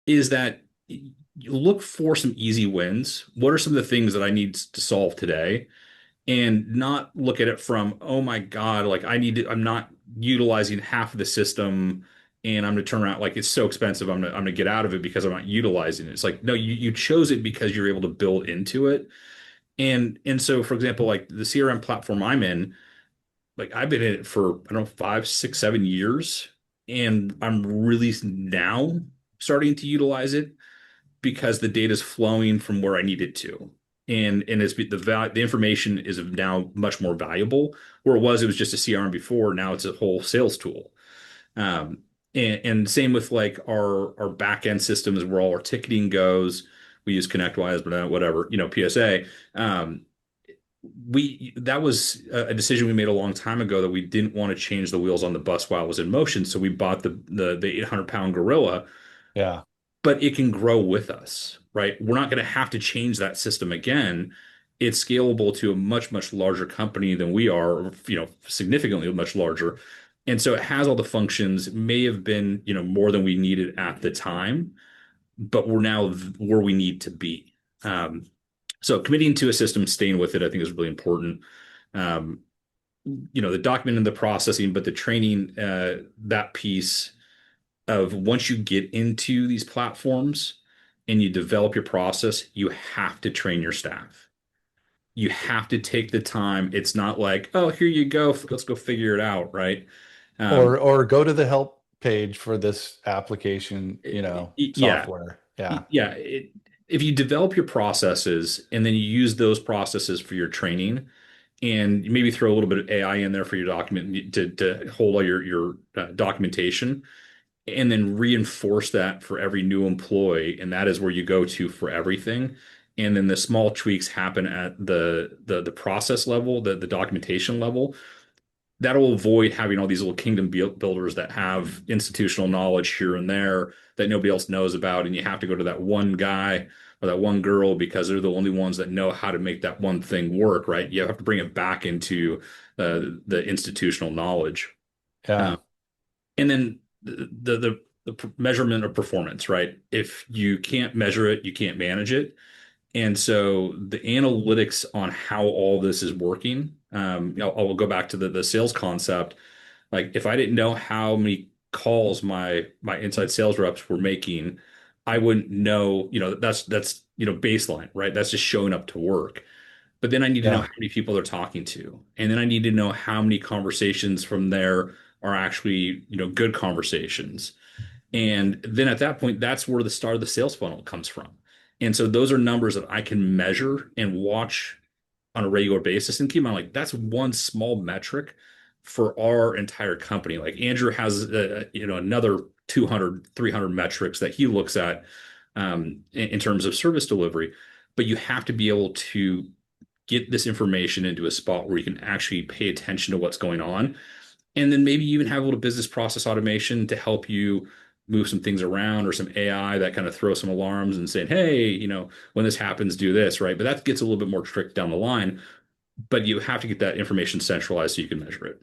is that you look for some easy wins. What are some of the things that I need to solve today? And not look at it from, oh my God, like I'm not utilizing half of the system and I'm gonna turn around like it's so expensive. I'm gonna get out of it because I'm not utilizing it. It's like, no, you chose it because you're able to build into it. And so for example, like the CRM platform I'm in, like I've been in it for, I don't know, 5, 6, 7 years, and I'm really now starting to utilize it because the data is flowing from where I need it to. And it's the information is now much more valuable. Where it was just a CRM before. Now it's a whole sales tool. Um, and same with like our back end systems where all our ticketing goes. We use ConnectWise, but whatever, PSA. Um, we that was a decision we made a long time ago that we didn't want to change the wheels on the bus while it was in motion. So we bought the 800-pound gorilla, Yeah. but it can grow with us, right? We're not going to have to change that system again. It's scalable to a much, much larger company than we are, significantly much larger. And so it has all the functions. It may have been, more than we needed at the time, but we're now where we need to be. So committing to a system, staying with it, I think is really important. Um, the document and the processing, but the training, that piece of once you get into these platforms and you develop your process, you have to train your staff. You have to take the time. It's not like, oh, here you go, let's go figure it out, right? Um, Or go to the help page for this application, yeah, software. Yeah. yeah. If you develop your processes and then you use those processes for your training, and maybe throw a little bit of AI in there for your document to hold all your documentation, and then reinforce that for every new employee, and that is where you go to for everything. And then the small tweaks happen at the process level, the documentation level. That'll avoid having all these little kingdom builders that have institutional knowledge here and there that nobody else knows about, and you have to go to that one guy or that one girl because they're the only ones that know how to make that one thing work, right? You have to bring it back into the institutional knowledge. Yeah. Um, and then the measurement of performance, right? If you can't measure it, you can't manage it. And so the analytics on how all this is working, I'll go back to the sales concept. Like if I didn't know how many calls my inside sales reps were making, I wouldn't know, that's baseline, right? That's just showing up to work. But then I need to know Yeah. how many people they're talking to. And then I need to know how many conversations from there are actually, good conversations. And then at that point, that's where the start of the sales funnel comes from. And so those are numbers that I can measure and watch on a regular basis. And keep in mind, like that's one small metric for our entire company. Like Andrew has, another 200, 300 metrics that he looks at in terms of service delivery. But you have to be able to get this information into a spot where you can actually pay attention to what's going on. And then maybe even have a little business process automation to help you move some things around or some AI that kind of throw some alarms and saying, hey, when this happens, do this, right? But that gets a little bit more tricked down the line. But you have to get that information centralized so you can measure it.